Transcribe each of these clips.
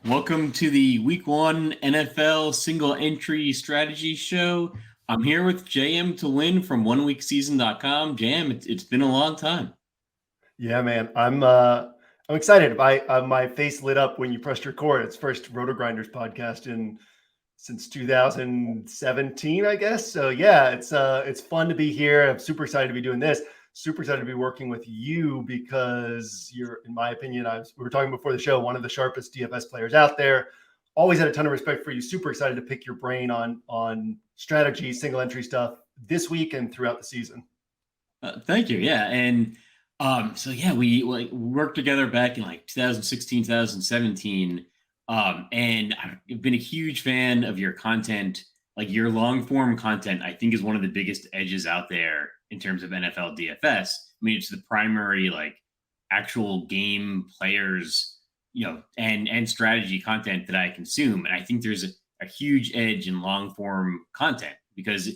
Welcome to the Week 1 NFL Single Entry Strategy Show. I'm here with JMtoWin from OneWeekSeason.com. JM, it's been a long time. Yeah, man. I'm excited. My face lit up when you pressed record. It's first RotoGrinders podcast since 2017, I guess. So yeah, it's fun to be here. I'm super excited to be doing this. Super excited to be working with you because you're, in my opinion, we were talking before the show, one of the sharpest DFS players out there. Always had a ton of respect for you. Super excited to pick your brain on strategy, single entry stuff this week and throughout the season. Thank you. Yeah. And so yeah, we worked together back in like 2016, 2017. And I've been a huge fan of your content. Like your long form content, I think is one of the biggest edges out there in terms of NFL DFS. I mean, it's the primary like actual game players, and strategy content that I consume. And I think there's a huge edge in long form content because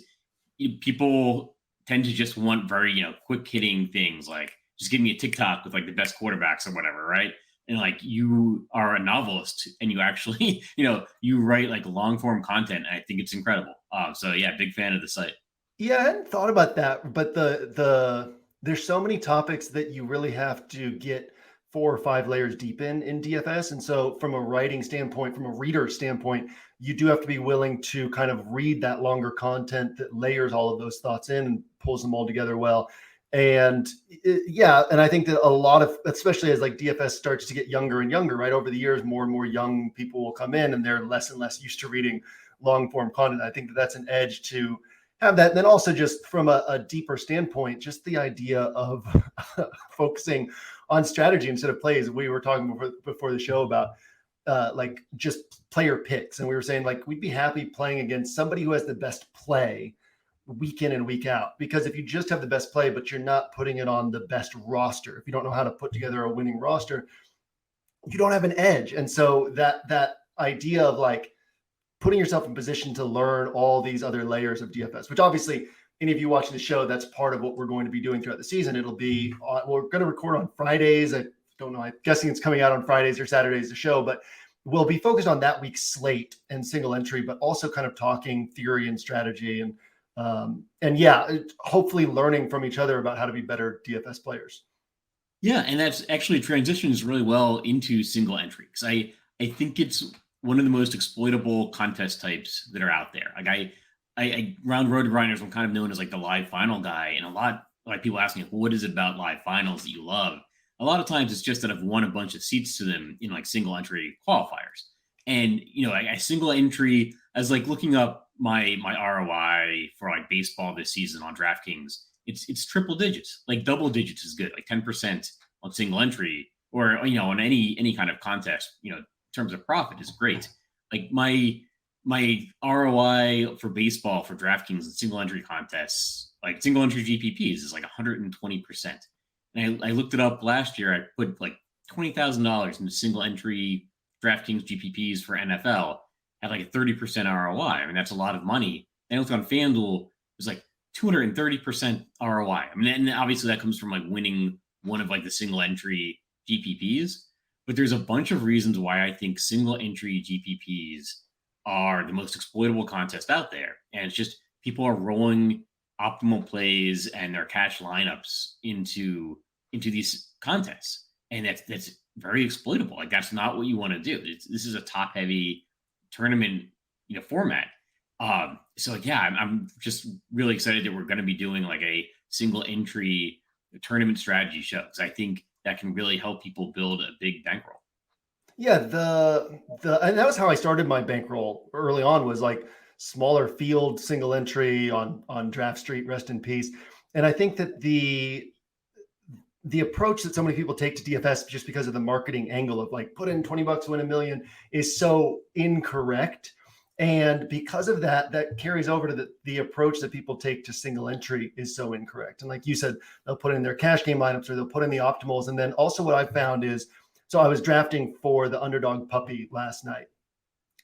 people tend to just want very, quick hitting things like just give me a TikTok with like the best quarterbacks or whatever, right? And like you are a novelist and you actually, you write like long form content. And I think it's incredible. So yeah, big fan of the site. Yeah, I hadn't thought about that, but there's so many topics that you really have to get 4 or 5 layers deep in DFS. And so from a writing standpoint, from a reader standpoint, you do have to be willing to kind of read that longer content that layers all of those thoughts in and pulls them all together well. And and I think that a lot of, especially as like DFS starts to get younger and younger, right? Over the years, more and more young people will come in and they're less and less used to reading long form content. I think that that's an edge to have that. And then also just from a deeper standpoint, just the idea of focusing on strategy instead of plays. We were talking before the show about like just player picks. And we were saying like, we'd be happy playing against somebody who has the best play week in and week out, because if you just have the best play, but you're not putting it on the best roster, if you don't know how to put together a winning roster, you don't have an edge. And so that idea of like putting yourself in position to learn all these other layers of DFS, which obviously any of you watching the show, that's part of what we're going to be doing throughout the season. It'll be, we're going to record on Fridays. I don't know. I'm guessing it's coming out on Fridays or Saturdays, the show, but we'll be focused on that week's slate and single entry, but also kind of talking theory and strategy and yeah, hopefully learning from each other about how to be better DFS players. Yeah, and that's actually transitions really well into single entry because I think it's one of the most exploitable contest types that are out there. Like I around RotoGrinders, I'm kind of known as like the live final guy, and a lot like people ask me, well, what is it about live finals that you love? A lot of times it's just that I've won a bunch of seats to them in like single entry qualifiers, and I single entry as like looking up my ROI for like baseball this season on DraftKings. It's triple digits, like double digits is good, like 10% on single entry, or on any kind of contest, in terms of profit is great. Like my ROI for baseball for DraftKings and single entry contests, like single entry GPPs, is like 120%. And I looked it up last year. I put like $20,000 into single entry DraftKings GPPs for NFL, had like a 30% ROI. I mean, that's a lot of money. And I looked on FanDuel, it was like 230% ROI. I mean, and obviously that comes from like winning one of like the single entry GPPs. But there's a bunch of reasons why I think single entry GPPs are the most exploitable contest out there. And it's just people are rolling optimal plays and their cash lineups into these contests. And that's very exploitable. Like that's not what you want to do. This is a top heavy tournament, format. So yeah, I'm just really excited that we're going to be doing like a single entry tournament strategy show because I think that can really help people build a big bankroll. Yeah, and that was how I started my bankroll early on, was like smaller field single entry on Draft Street, rest in peace. And I think that the approach that so many people take to DFS just because of the marketing angle of like put in $20, win $1 million is so incorrect. And because of that, that carries over to the approach that people take to single entry is so incorrect. And like you said, they'll put in their cash game lineups or they'll put in the optimals. And then also what I found is, so I was drafting for the underdog puppy last night.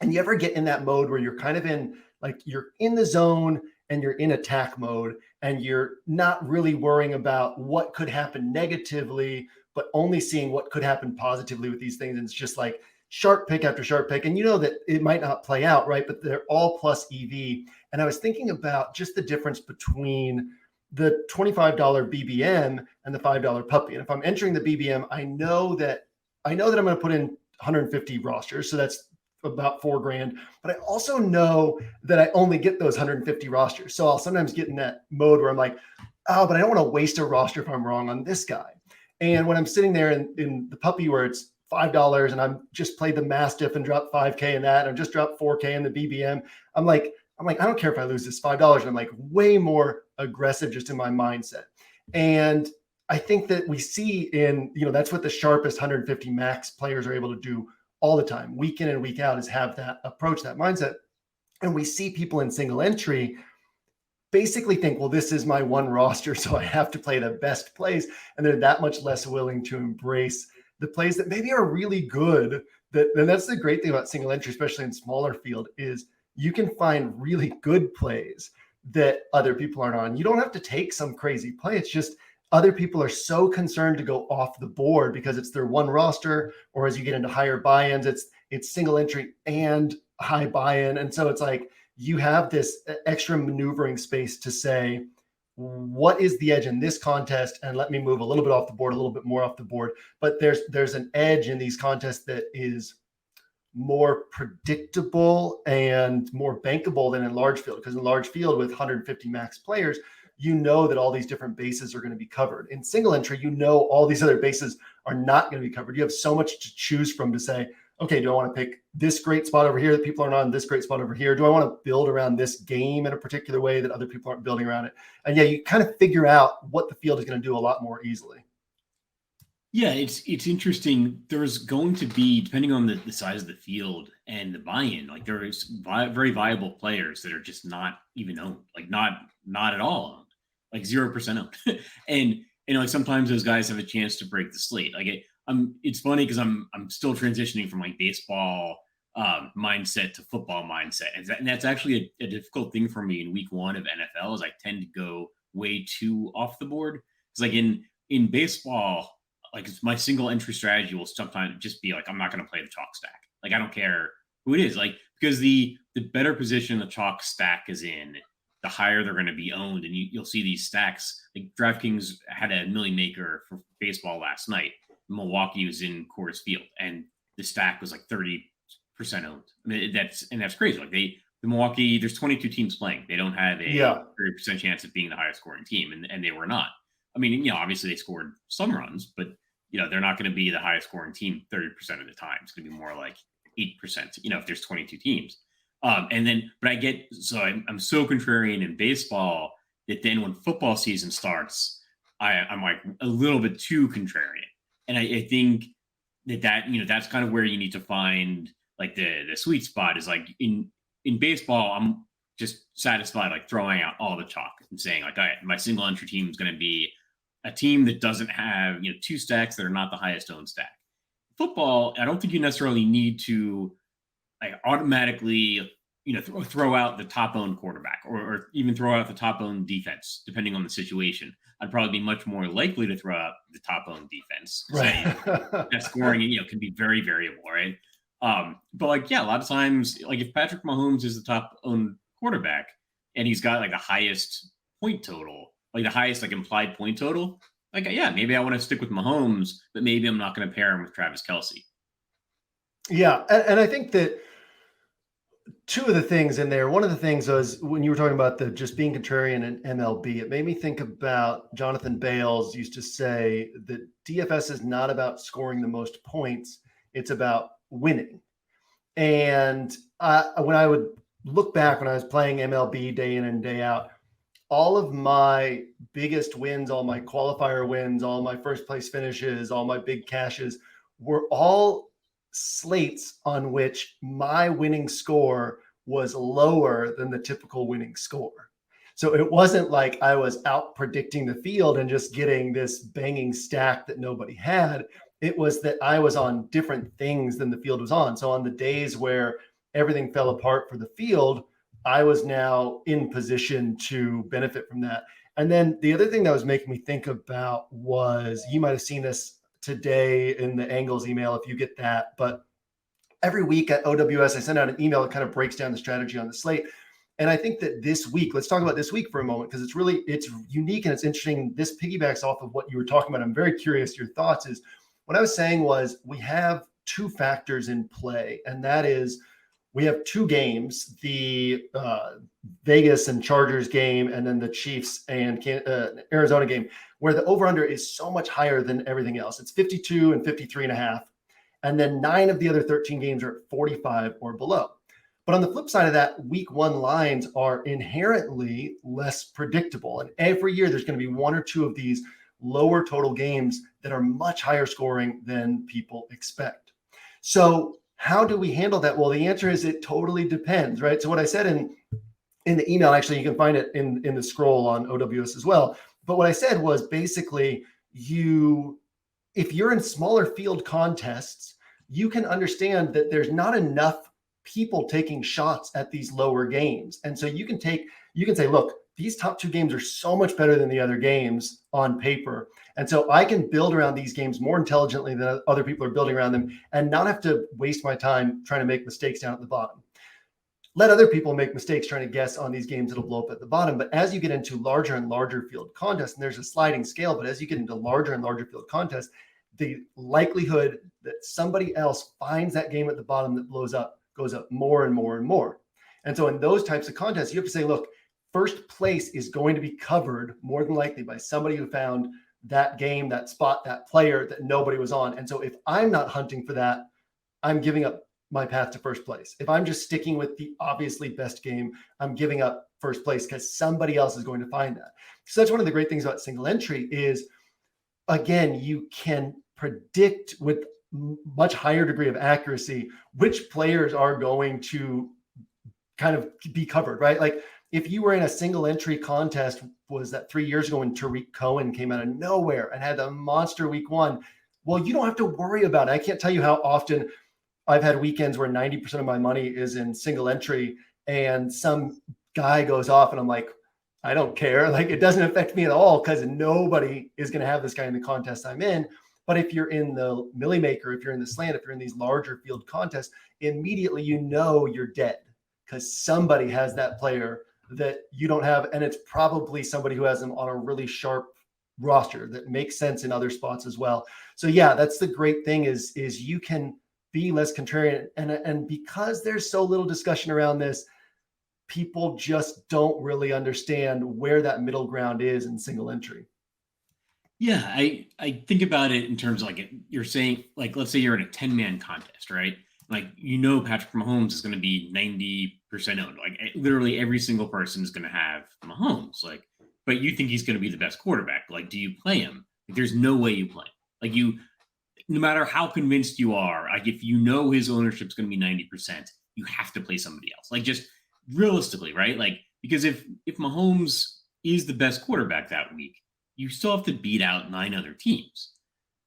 And you ever get in that mode where you're kind of in, like you're in the zone and you're in attack mode and you're not really worrying about what could happen negatively, but only seeing what could happen positively with these things. And it's just like sharp pick after sharp pick. And you know that it might not play out, right? But they're all plus EV. And I was thinking about just the difference between the $25 BBM and the $5 puppy. And if I'm entering the BBM, I know that I'm going to put in 150 rosters. So that's about $4,000. But I also know that I only get those 150 rosters. So I'll sometimes get in that mode where I'm like, oh, but I don't want to waste a roster if I'm wrong on this guy. And when I'm sitting there in the puppy where it's $5 and I'm just played the Mastiff and dropped 5K in that, and just dropped 4K in the BBM, I'm like, I don't care if I lose this $5. And I'm like way more aggressive just in my mindset. And I think that we see in, that's what the sharpest 150 max players are able to do all the time, week in and week out, is have that approach, that mindset. And we see people in single entry basically think, well, this is my one roster, so I have to play the best plays. And they're that much less willing to embrace the plays that maybe are really good. And that's the great thing about single entry, especially in smaller field, is you can find really good plays that other people aren't on. You don't have to take some crazy play. It's just other people are so concerned to go off the board because it's their one roster, or as you get into higher buy-ins, it's single entry and high buy-in. And so it's like you have this extra maneuvering space to say, what is the edge in this contest? And let me move a little bit off the board, a little bit more off the board. But there's an edge in these contests that is more predictable and more bankable than in large field. Because in large field with 150 max players, you know that all these different bases are going to be covered. In single entry, you know all these other bases are not going to be covered. You have so much to choose from to say, okay, do I want to pick this great spot over here that people aren't on, this great spot over here? Do I want to build around this game in a particular way that other people aren't building around it? And yeah, you kind of figure out what the field is going to do a lot more easily. Yeah, it's interesting. There's going to be, depending on the size of the field and the buy-in, like there's very viable players that are just not even owned, like not at all owned, like 0% owned. And like sometimes those guys have a chance to break the slate. Like it's funny because I'm still transitioning from like baseball mindset to football mindset, and that's actually a difficult thing for me in week one of NFL. Is I tend to go way too off the board. Because like in baseball, like it's my single entry strategy will sometimes just be like, I'm not going to play the chalk stack. Like I don't care who it is, like because the better position the chalk stack is in, the higher they're going to be owned. And you'll see these stacks. Like DraftKings had a million maker for baseball last night. Milwaukee was in Coors Field, and the stack was like 30% owned. I mean, that's crazy. Like the Milwaukee, there's 22 teams playing. They don't have a 30% chance of being the highest scoring team, and they were not. I mean, obviously they scored some runs, but they're not going to be the highest scoring team 30% of the time. It's going to be more like 8%. If there's 22 teams, but I'm so contrarian in baseball that then when football season starts, I'm like a little bit too contrarian. And I think that that's kind of where you need to find like the sweet spot is like in baseball, I'm just satisfied like throwing out all the chalk and saying like, all right, my single entry team is going to be a team that doesn't have, two stacks that are not the highest owned stack. Football, I don't think you necessarily need to like automatically, throw out the top owned quarterback or even throw out the top owned defense, depending on the situation. I'd probably be much more likely to throw out the top owned defense. Right. That scoring, can be very variable, right? But like, yeah, a lot of times, like if Patrick Mahomes is the top owned quarterback and he's got like the highest point total, like the highest like implied point total, like, yeah, maybe I want to stick with Mahomes, but maybe I'm not going to pair him with Travis Kelce. Yeah. And I think that two of the things in there, one of the things was when you were talking about the just being contrarian in MLB, it made me think about Jonathan Bales used to say that DFS is not about scoring the most points. It's about winning. And when I would look back when I was playing MLB day in and day out, all of my biggest wins, all my qualifier wins, all my first place finishes, all my big cashes were all slates on which my winning score was lower than the typical winning score. So it wasn't like I was out predicting the field and just getting this banging stack that nobody had. It was that I was on different things than the field was on. So on the days where everything fell apart for the field, I was now in position to benefit from that. And then the other thing that was making me think about was, you might have seen this today in the Angles email if you get that, but every week at OWS, I send out an email that kind of breaks down the strategy on the slate. And I think that this week, let's talk about this week for a moment, because it's unique and it's interesting. This piggybacks off of what you were talking about. I'm very curious your thoughts. Is what I was saying was we have two factors in play, and that is we have two games, the Vegas and Chargers game, and then the Chiefs and Arizona game, where the over-under is so much higher than everything else. It's 52 and 53.5. And then 9 of the other 13 games are at 45 or below. But on the flip side of that, week 1 lines are inherently less predictable. And every year there's going to be 1 or 2 of these lower total games that are much higher scoring than people expect. So how do we handle that? Well, the answer is it totally depends, right? So what I said in the email, actually, you can find it in the scroll on OWS as well. But what I said was basically if you're in smaller field contests, you can understand that there's not enough people taking shots at these lower games. And so you can say, look, these top 2 games are so much better than the other games on paper. And so I can build around these games more intelligently than other people are building around them and not have to waste my time trying to make mistakes down at the bottom. Let other people make mistakes trying to guess on these games that'll blow up at the bottom. But as you get into larger and larger field contests, and there's a sliding scale, but as you get into larger and larger field contests, the likelihood that somebody else finds that game at the bottom that blows up goes up more and more and more. And so in those types of contests, you have to say, look, first place is going to be covered more than likely by somebody who found that game, that spot, that player that nobody was on. And so if I'm not hunting for that, I'm giving up my path to first place. If I'm just sticking with the obviously best game, I'm giving up first place because somebody else is going to find that. So that's one of the great things about single entry is, again, you can predict with much higher degree of accuracy which players are going to kind of be covered, right? Like if you were in a single entry contest, was that 3 years ago when Tariq Cohen came out of nowhere and had a monster week 1? Well, you don't have to worry about it. I can't tell you how often I've had weekends where 90% of my money is in single entry and some guy goes off and I'm like, I don't care. Like it doesn't affect me at all because nobody is going to have this guy in the contest I'm in. But if you're in the Millie Maker, if you're in the slant, if you're in these larger field contests, immediately you know you're dead because somebody has that player that you don't have. And it's probably somebody who has them on a really sharp roster that makes sense in other spots as well. So yeah, that's the great thing is you can be less contrarian. And because there's so little discussion around this, people just don't really understand where that middle ground is in single entry. Yeah, I think about it in terms of like you're saying, like, let's say you're in a 10-man contest, right? Like, Patrick Mahomes is going to be 90% owned. Like, literally every single person is going to have Mahomes. Like, but you think he's going to be the best quarterback. Like, do you play him? Like, there's no way you play him. Like, no matter how convinced you are, like, if you know his ownership's going to be 90%, you have to play somebody else. Like, just realistically, right? Like, because if Mahomes is the best quarterback that week, you still have to beat out 9 other teams.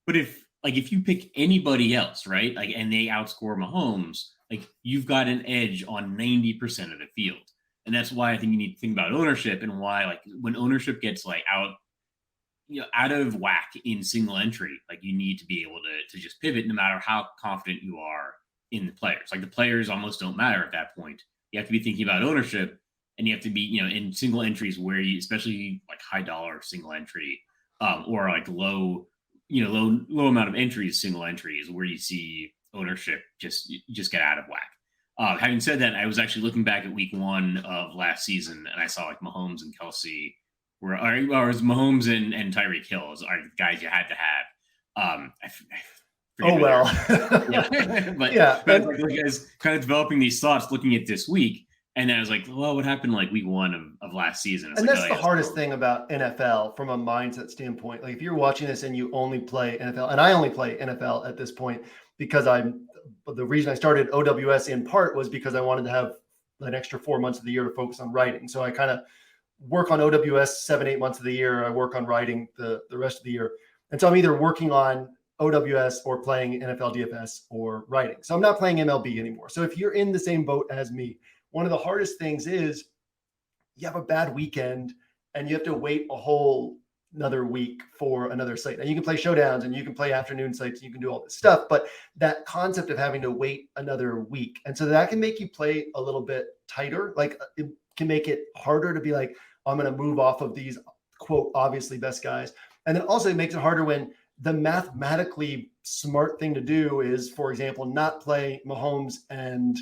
But if you pick anybody else, right, like, and they outscore Mahomes, like, you've got an edge on 90% of the field. And that's why I think you need to think about ownership and why, like, when ownership gets like out of whack in single entry, like, you need to be able to just pivot no matter how confident you are in the players. Like, the players almost don't matter at that point. You have to be thinking about ownership. And you have to be, in single entries where you, especially like high dollar single entry, or like low amount of entries, single entries where you see ownership just get out of whack. Having said that, I was actually looking back at week 1 of last season and I saw like Mahomes and Kelsey or it was Mahomes and Tyreek Hill are the guys you had to have. Oh, well. But like guys kind of developing these thoughts looking at this week. And then I was like, well, what happened like week 1 of last season? And that's the hardest thing about NFL from a mindset standpoint. Like if you're watching this and you only play NFL, and I only play NFL at this point because the reason I started OWS in part was because I wanted to have an extra 4 months of the year to focus on writing. So I kind of work on OWS 7-8 months of the year. I work on writing the rest of the year. And so I'm either working on OWS or playing NFL DFS or writing. So I'm not playing MLB anymore. So if you're in the same boat as me, one of the hardest things is you have a bad weekend and you have to wait a whole another week for another slate. And you can play showdowns and you can play afternoon slates, and you can do all this stuff, but that concept of having to wait another week. And so that can make you play a little bit tighter. Like it can make it harder to be like, I'm going to move off of these quote, obviously best guys. And then also it makes it harder when the mathematically smart thing to do is, for example, not play Mahomes and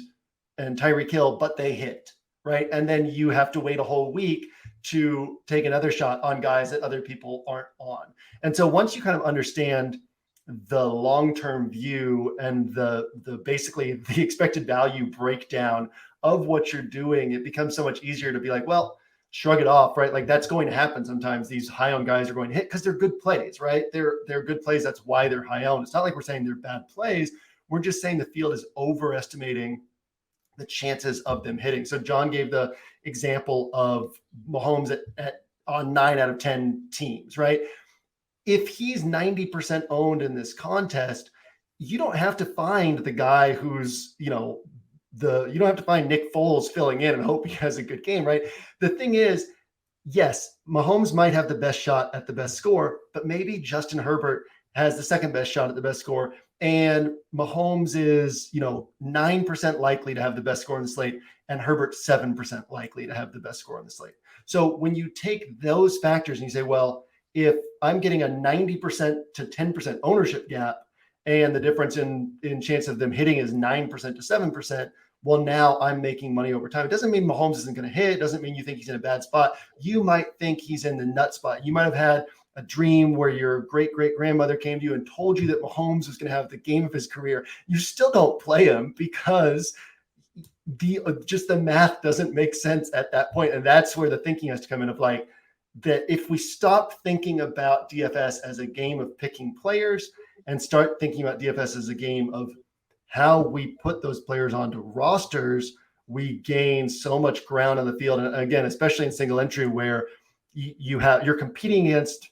Tyreek Hill, but they hit, right? And then you have to wait a whole week to take another shot on guys that other people aren't on. And so once you kind of understand the long-term view and the basically the expected value breakdown of what you're doing, it becomes so much easier to be like, well, shrug it off, right? Like that's going to happen sometimes. These high owned guys are going to hit because they're good plays, right? They're good plays. That's why they're high owned. It's not like we're saying they're bad plays. We're just saying the field is overestimating the chances of them hitting. So John gave the example of Mahomes on 9 out of 10 teams, right? If he's 90% owned in this contest, you don't have to find the guy who's, you don't have to find Nick Foles filling in and hope he has a good game, right? The thing is, yes, Mahomes might have the best shot at the best score, but maybe Justin Herbert has the second best shot at the best score. And Mahomes is, 9% likely to have the best score on the slate, and Herbert 7% likely to have the best score on the slate. So when you take those factors and you say, well, if I'm getting a 90% to 10% ownership gap, and the difference in chance of them hitting is 9% to 7%, well, now I'm making money over time. It doesn't mean Mahomes isn't going to hit. It doesn't mean you think he's in a bad spot. You might think he's in the nut spot. You might have had a dream where your great-great-grandmother came to you and told you that Mahomes was going to have the game of his career. You still don't play him because just the math doesn't make sense at that point. And that's where the thinking has to come in of like, that if we stop thinking about DFS as a game of picking players and start thinking about DFS as a game of how we put those players onto rosters, we gain so much ground on the field. And again, especially in single entry where you're competing against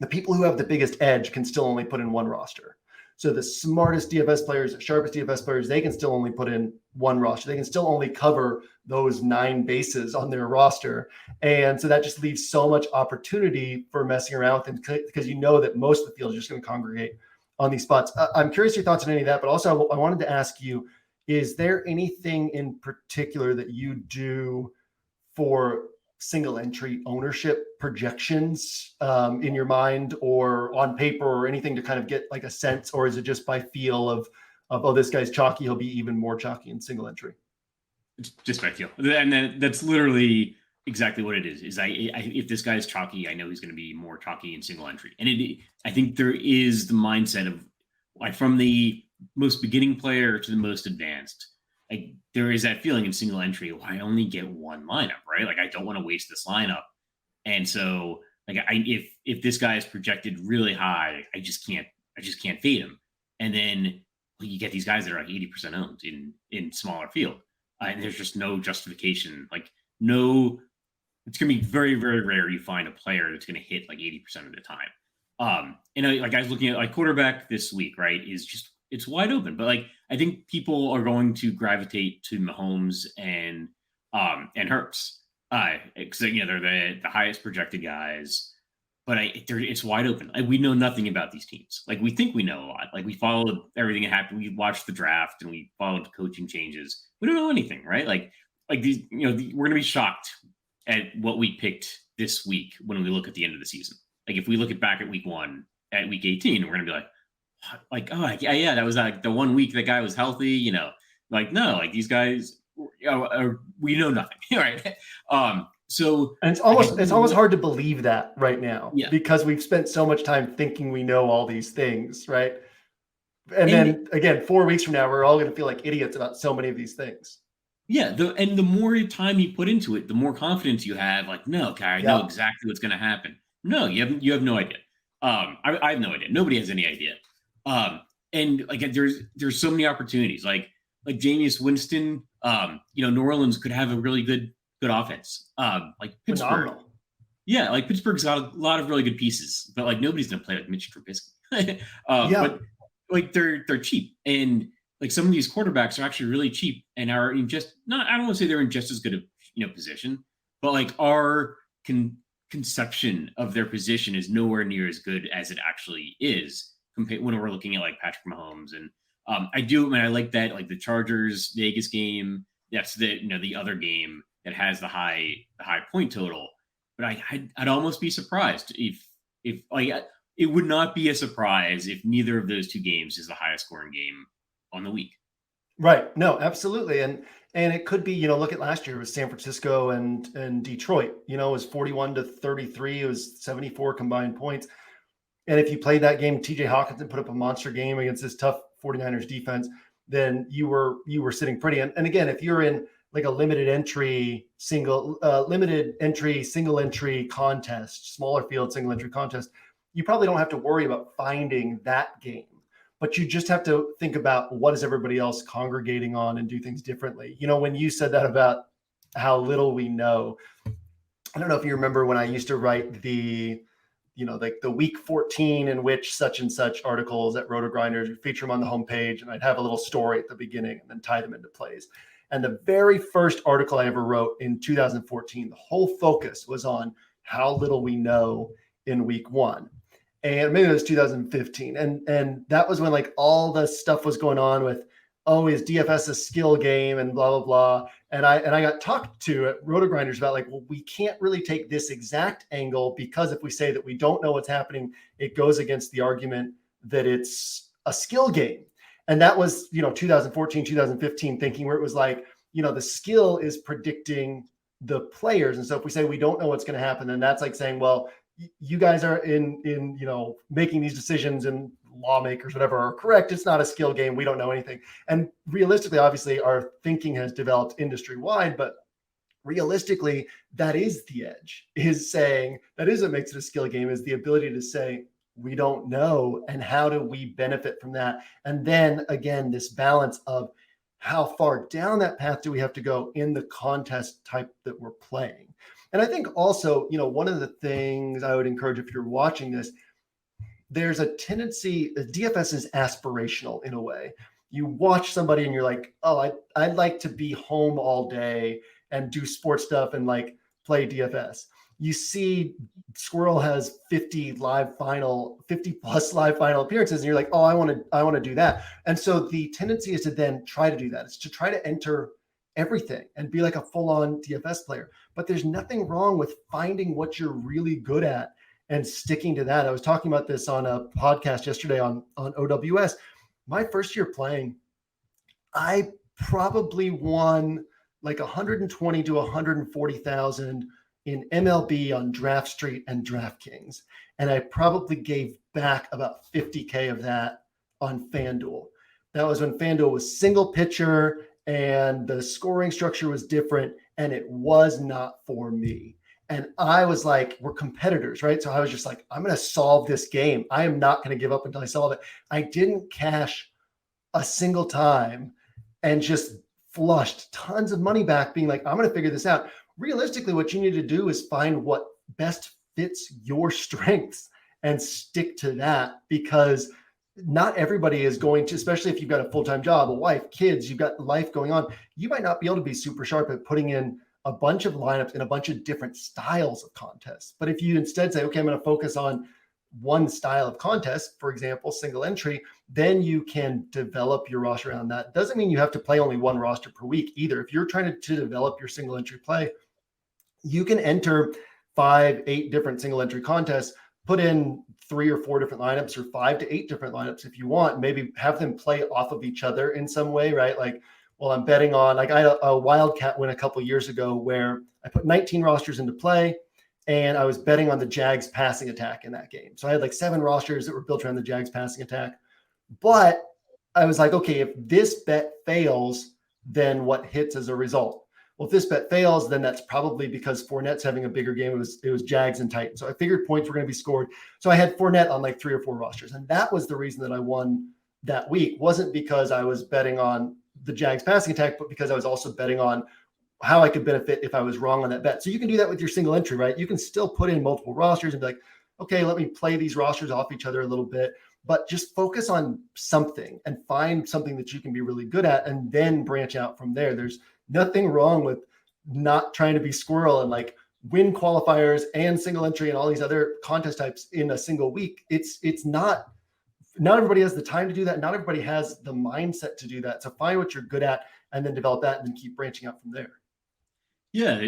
the people who have the biggest edge can still only put in one roster. So the smartest DFS players, the sharpest DFS players, they can still only put in one roster. They can still only cover those 9 bases on their roster. And so that just leaves so much opportunity for messing around with them because you know that most of the field is just going to congregate on these spots. I'm curious your thoughts on any of that, but also I wanted to ask you, is there anything in particular that you do for single entry ownership projections in your mind or on paper or anything to kind of get like a sense, or is it just by feel of oh, this guy's chalky, he'll be even more chalky in single entry? It's just by feel. And then that's literally exactly what it is I if this guy's chalky, I know he's going to be more chalky in single entry. And I think there is the mindset of like from the most beginning player to the most advanced, like there is that feeling in single entry, well, I only get one lineup, right? Like I don't want to waste this lineup. And so like if this guy is projected really high, I just can't fade him. And then you get these guys that are like 80% owned in smaller field. And there's just no justification. Like it's going to be very, very rare you find a player that's going to hit like 80% of the time. Like I was looking at like quarterback this week, right, is just, it's wide open. But like, I think people are going to gravitate to Mahomes and Hurts because they're the highest projected guys. But it's wide open. Like, we know nothing about these teams. Like we think we know a lot. Like we followed everything that happened. We watched the draft and we followed coaching changes. We don't know anything, right? Like these, we're going to be shocked at what we picked this week when we look at the end of the season. Like if we look back at week 1, at week 18, we're going to be like, oh yeah, that was like the 1 week that guy was healthy. Like no, like these guys, we know nothing, right? So and it's almost hard to believe that right now, because we've spent so much time thinking we know all these things, right? And then again, 4 weeks from now, we're all going to feel like idiots about so many of these things. Yeah, the more time you put into it, the more confidence you have. Like, no, okay, I know exactly what's going to happen. No, you have no idea. I have no idea. Nobody has any idea. And like there's so many opportunities. Like Jameis Winston. New Orleans could have a really good offense. Like Pittsburgh. Phenomenal. Yeah, like Pittsburgh's got a lot of really good pieces, but like nobody's going to play like Mitch Trubisky. But like they're cheap, and like some of these quarterbacks are actually really cheap and are in just not. I don't want to say they're in just as good a position, but like can conception of their position is nowhere near as good as it actually is compared when we're looking at like Patrick Mahomes. And I like that, like the Chargers Vegas game. That's the other game that has the high point total. But I'd almost be surprised if like it would not be a surprise if neither of those two games is the highest scoring game on the week. Right. No, absolutely. And it could be, look at last year, it was San Francisco and Detroit, it was 41-33. It was 74 combined points. And if you played that game, TJ Hawkinson put up a monster game against this tough 49ers defense, then you were sitting pretty. And again, if you're in like a limited entry single entry contest, smaller field single entry contest, you probably don't have to worry about finding that game. But you just have to think about what is everybody else congregating on and do things differently. When you said that about how little we know, I don't know if you remember when I used to write the week 14 in which such and such articles at RotoGrinders, would feature them on the homepage, and I'd have a little story at the beginning and then tie them into plays. And the very first article I ever wrote in 2014, the whole focus was on how little we know in week 1. And maybe it was 2015. And that was when like all the stuff was going on with, is DFS a skill game and blah, blah, blah. And I got talked to at RotoGrinders about like, well, we can't really take this exact angle because if we say that we don't know what's happening, it goes against the argument that it's a skill game. And that was, 2014, 2015 thinking, where it was like, the skill is predicting the players. And so if we say we don't know what's going to happen, then that's like saying, well, you guys are in making these decisions, and lawmakers, whatever, are correct. It's not a skill game. We don't know anything. And realistically, obviously, our thinking has developed industry wide, but realistically, that is the edge, is saying that is what makes it a skill game, is the ability to say, we don't know. And how do we benefit from that? And then again, this balance of how far down that path do we have to go in the contest type that we're playing? And I think also, one of the things I would encourage if you're watching this, there's a tendency, DFS is aspirational in a way. You watch somebody and you're like, I'd like to be home all day and do sports stuff and like play DFS. You see Squirrel has 50 plus live final appearances, and you're like, I want to do that. And so the tendency is to then try to do that. It's to try to enter everything and be like a full-on DFS player. But there's nothing wrong with finding what you're really good at and sticking to that. I was talking about this on a podcast yesterday on OWS. My first year playing, I probably won like 120 to 140,000 in MLB on Draft Street and DraftKings. And I probably gave back about 50K of that on FanDuel. That was when FanDuel was single pitcher and the scoring structure was different, and it was not for me. And I was like, we're competitors, right? So I was just like, I'm going to solve this game. I am not going to give up until I solve it. I didn't cash a single time and just flushed tons of money back being like, I'm going to figure this out. Realistically, what you need to do is find what best fits your strengths and stick to that, because not everybody is going to, especially if you've got a full-time job, a wife, kids, you've got life going on. You might not be able to be super sharp at putting in a bunch of lineups in a bunch of different styles of contests. But if you instead say, okay, I'm going to focus on one style of contest, for example, single entry, then you can develop your roster around that. Doesn't mean you have to play only one roster per week either. If you're trying to develop your single entry play, you can enter 5-8 different single entry contests, put in 3 or 4 different lineups, or 5 to 8 different lineups if you want, maybe have them play off of each other in some way, right? Like, well, I'm betting on, like I had a Wildcat win a couple years ago where I put 19 rosters into play, and I was betting on the Jags passing attack in that game. So I had like 7 rosters that were built around the Jags passing attack. But I was like, okay, if this bet fails, then what hits as a result? Well, if this bet fails, then that's probably because Fournette's having a bigger game. It was Jags and Titans. So I figured points were going to be scored. So I had Fournette on like 3 or 4 rosters. And that was the reason that I won that week. Wasn't because I was betting on the Jags passing attack, but because I was also betting on how I could benefit if I was wrong on that bet. So you can do that with your single entry, right? You can still put in multiple rosters and be like, okay, let me play these rosters off each other a little bit, but just focus on something and find something that you can be really good at and then branch out from there. There's nothing wrong with not trying to be Squirrel and like win qualifiers and single entry and all these other contest types in a single week. It's not everybody has the time to do that. Not everybody has the mindset to do that. So find what you're good at and then develop that and then keep branching out from there. Yeah,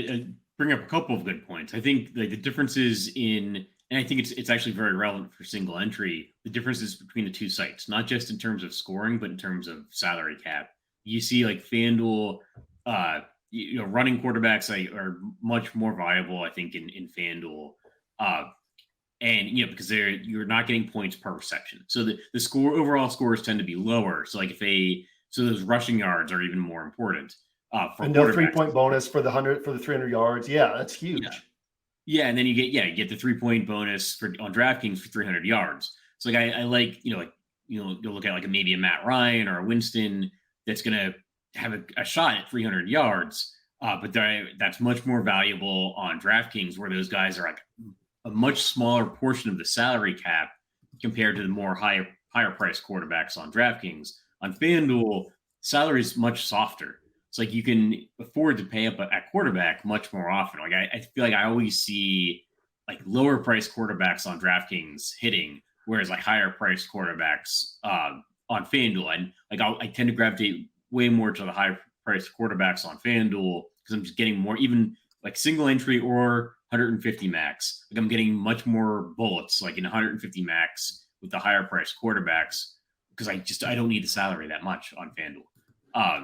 bring up a couple of good points. I think like the differences in, and I think it's actually very relevant for single entry, the differences between the two sites, not just in terms of scoring, but in terms of salary cap. You see like FanDuel, running quarterbacks are much more viable, I think, in FanDuel. And because you're not getting points per reception. So the overall scores tend to be lower. So like so those rushing yards are even more important. And no 3-point bonus for the 300 yards. Yeah, that's huge. Yeah, and then you get the 3-point bonus on DraftKings for 300 yards. So like I like you'll look at like maybe a Matt Ryan or a Winston that's gonna have a shot at 300 yards, but that's much more valuable on DraftKings, where those guys are like a much smaller portion of the salary cap compared to the more higher priced quarterbacks on DraftKings. On FanDuel, salary is much softer. It's like you can afford to pay up at quarterback much more often. Like I feel like I always see like lower priced quarterbacks on DraftKings hitting, whereas like higher priced quarterbacks on FanDuel. And like I tend to gravitate way more to the high priced quarterbacks on FanDuel because I'm just getting more, even like single entry or 150 max. Like I'm getting much more bullets like in 150 max with the higher priced quarterbacks because I don't need the salary that much on FanDuel.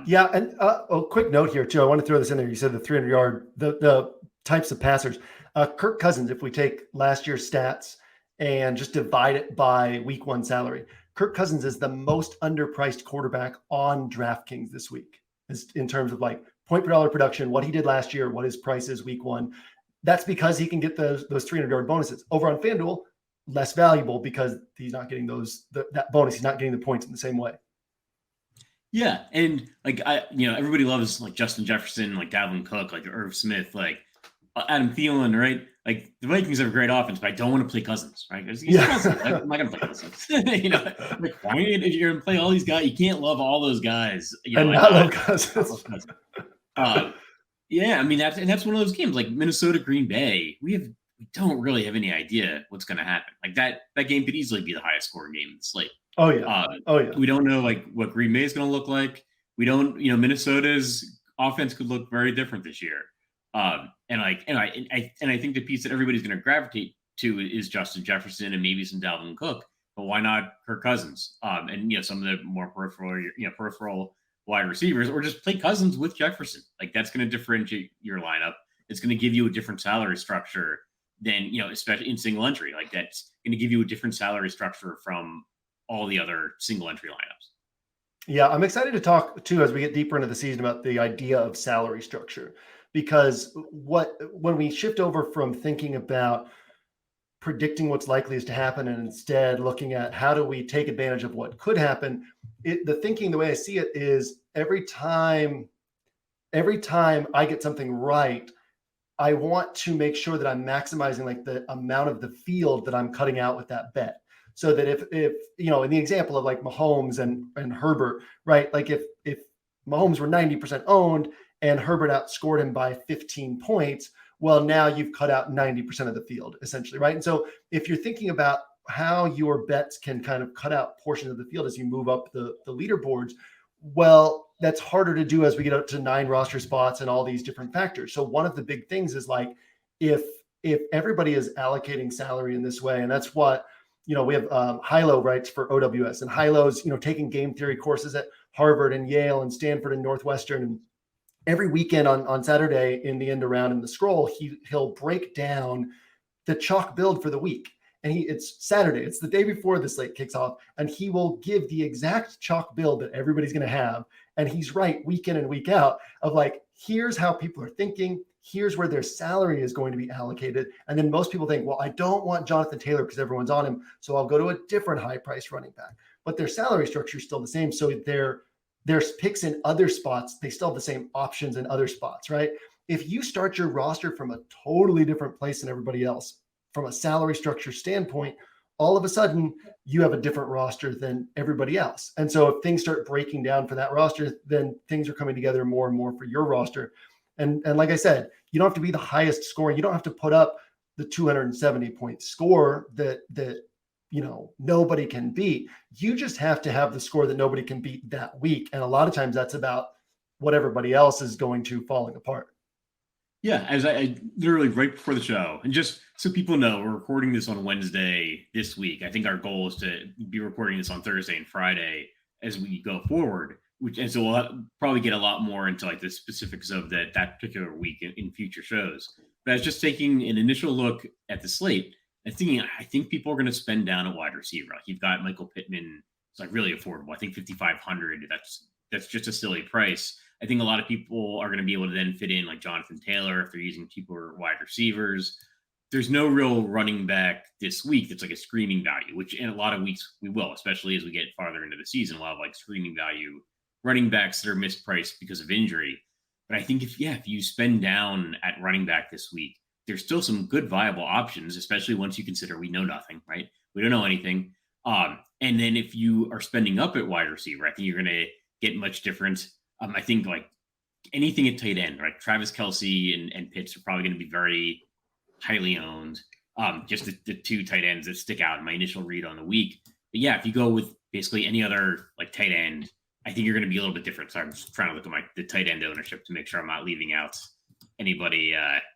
Yeah, and a quick note here too. I want to throw this in there. You said the 300 yard, the types of passers. Kirk Cousins, if we take last year's stats and just divide it by week 1 salary, Kirk Cousins is the most underpriced quarterback on DraftKings this week, in terms of like point per dollar production, what he did last year, what his price is week 1. That's because he can get those 300 yard bonuses. Over on FanDuel, less valuable because he's not getting that bonus. He's not getting the points in the same way. Yeah, and like everybody loves like Justin Jefferson, like Dalvin Cook, like Irv Smith, like Adam Thielen, right? Like the Vikings have a great offense, but I don't want to play Cousins, right? Cousins. Like, I'm not gonna play Cousins. Like why if you're gonna play all these guys, you can't love all those guys. And not love Cousins. Yeah, I mean that's one of those games like Minnesota, Green Bay. We don't really have any idea what's going to happen. Like that game could easily be the highest scoring game in the slate. Oh yeah. We don't know like what Green Bay is going to look like. We don't, Minnesota's offense could look very different this year. And I think the piece that everybody's going to gravitate to is Justin Jefferson and maybe some Dalvin Cook, but why not Kirk Cousins? And some of the more peripheral wide receivers, or just play Cousins with Jefferson. Like that's going to differentiate your lineup. It's going to give you a different salary structure than, especially in single entry. Like that's going to give you a different salary structure from all the other single entry lineups. Yeah, I'm excited to talk too as we get deeper into the season about the idea of salary structure, because when we shift over from thinking about predicting what's likely is to happen and instead looking at how do we take advantage of what could happen, the way I see it is every time I get something right, I want to make sure that I'm maximizing like the amount of the field that I'm cutting out with that bet. So that if in the example of like Mahomes and Herbert, right? Like if Mahomes were 90% owned and Herbert outscored him by 15 points, well, now you've cut out 90% of the field essentially, right? And so if you're thinking about how your bets can kind of cut out portions of the field as you move up the leaderboards, well, that's harder to do as we get up to 9 roster spots and all these different factors. So one of the big things is like, if everybody is allocating salary in this way, and that's what, we have Hilo writes for OWS, and Hilo's, taking game theory courses at Harvard and Yale and Stanford and Northwestern. And every weekend on Saturday in the end around in the scroll, he'll break down the chalk build for the week. And it's Saturday, it's the day before the slate kicks off, and he will give the exact chalk build that everybody's going to have. And he's right week in and week out of like, here's how people are thinking. Here's where their salary is going to be allocated. And then most people think, well, I don't want Jonathan Taylor because everyone's on him, so I'll go to a different high-priced running back. But their salary structure is still the same. So their picks in other spots, they still have the same options in other spots, right? If you start your roster from a totally different place than everybody else, from a salary structure standpoint, all of a sudden you have a different roster than everybody else. And so if things start breaking down for that roster, then things are coming together more and more for your roster. And like I said, You don't have to be the highest scoring. You don't have to put up the 270 point score that nobody can beat. You just have to have the score that nobody can beat that week. And a lot of times that's about what everybody else is going to falling apart. Yeah, as I literally right before the show, and just so people know, we're recording this on Wednesday this week. I think our goal is to be recording this on Thursday and Friday as we go forward, and so we'll probably get a lot more into like the specifics of that particular week in future shows. But I was just taking an initial look at the slate and thinking, I think people are going to spend down at wide receiver. Like you've got Michael Pittman, it's like really affordable. I think 5,500. That's just a silly price. I think a lot of people are going to be able to then fit in like Jonathan Taylor if they're using cheaper wide receivers. There's no real running back this week that's like a screaming value, which in a lot of weeks we will, especially as we get farther into the season. We'll have like screaming value running backs that are mispriced because of injury. But I think if you spend down at running back this week, there's still some good viable options, especially once you consider we know nothing, right? We don't know anything. And then if you are spending up at wide receiver, I think you're going to get much different. I think like anything at tight end, right? Travis Kelce and Pitts are probably going to be very highly owned. Just the two tight ends that stick out in my initial read on the week. But yeah, if you go with basically any other like tight end, I think you're going to be a little bit different. So I'm just trying to look at the tight end ownership to make sure I'm not leaving out anybody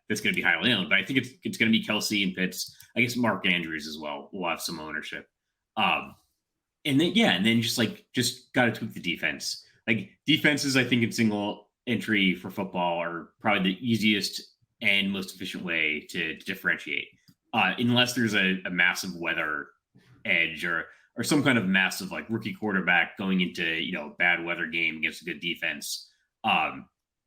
that's going to be highly owned. But I think it's going to be Kelce and Pitts. I guess Mark Andrews as well will have some ownership. And then just got to tweak the defense. Like defenses, I think in single entry for football are probably the easiest and most efficient way to differentiate. Unless there's a massive weather edge or some kind of massive like rookie quarterback going into a bad weather game against a good defense.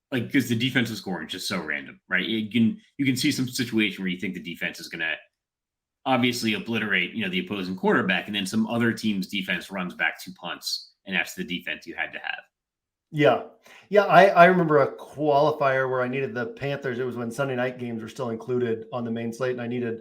Because the defensive scoring is just so random, right? You can see some situation where you think the defense is going to obviously obliterate the opposing quarterback, and then some other team's defense runs back 2 punts, and that's the defense you had to have. Yeah. I remember a qualifier where I needed the Panthers. It was when Sunday night games were still included on the main slate, and I needed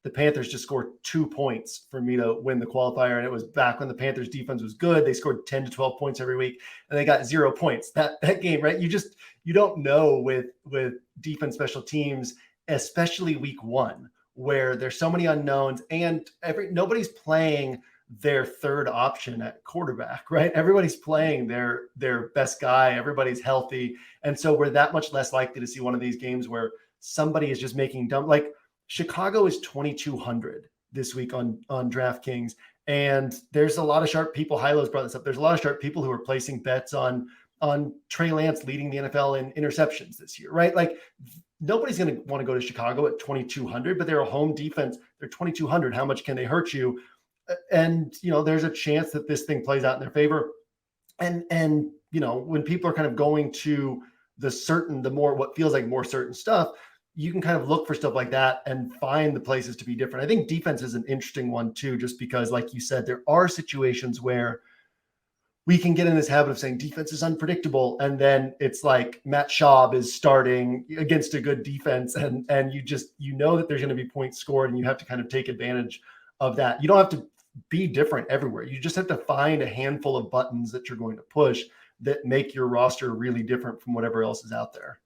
the Panthers to score 2 points for me to win the qualifier. And it was back when the Panthers defense was good. They scored 10 to 12 points every week, and they got 0 points that game, right? You don't know with defense special teams, especially week one, where there's so many unknowns and nobody's playing their third option at quarterback, right? Everybody's playing their best guy. Everybody's healthy. And so we're that much less likely to see one of these games where somebody is just making dumb, like Chicago is 2,200 this week on DraftKings. And there's a lot of sharp people. Hilo's brought this up. There's a lot of sharp people who are placing bets on Trey Lance leading the NFL in interceptions this year, right? Like nobody's going to want to go to Chicago at 2,200, but they're a home defense. They're 2,200. How much can they hurt you? And, there's a chance that this thing plays out in their favor. And when people are kind of going to what feels like more certain stuff, you can kind of look for stuff like that and find the places to be different. I think defense is an interesting one too, just because, like you said, there are situations where we can get in this habit of saying defense is unpredictable. And then it's like Matt Schaub is starting against a good defense. And you know that there's going to be points scored, and you have to kind of take advantage of that. You don't have to be different everywhere. You just have to find a handful of buttons that you're going to push that make your roster really different from whatever else is out there.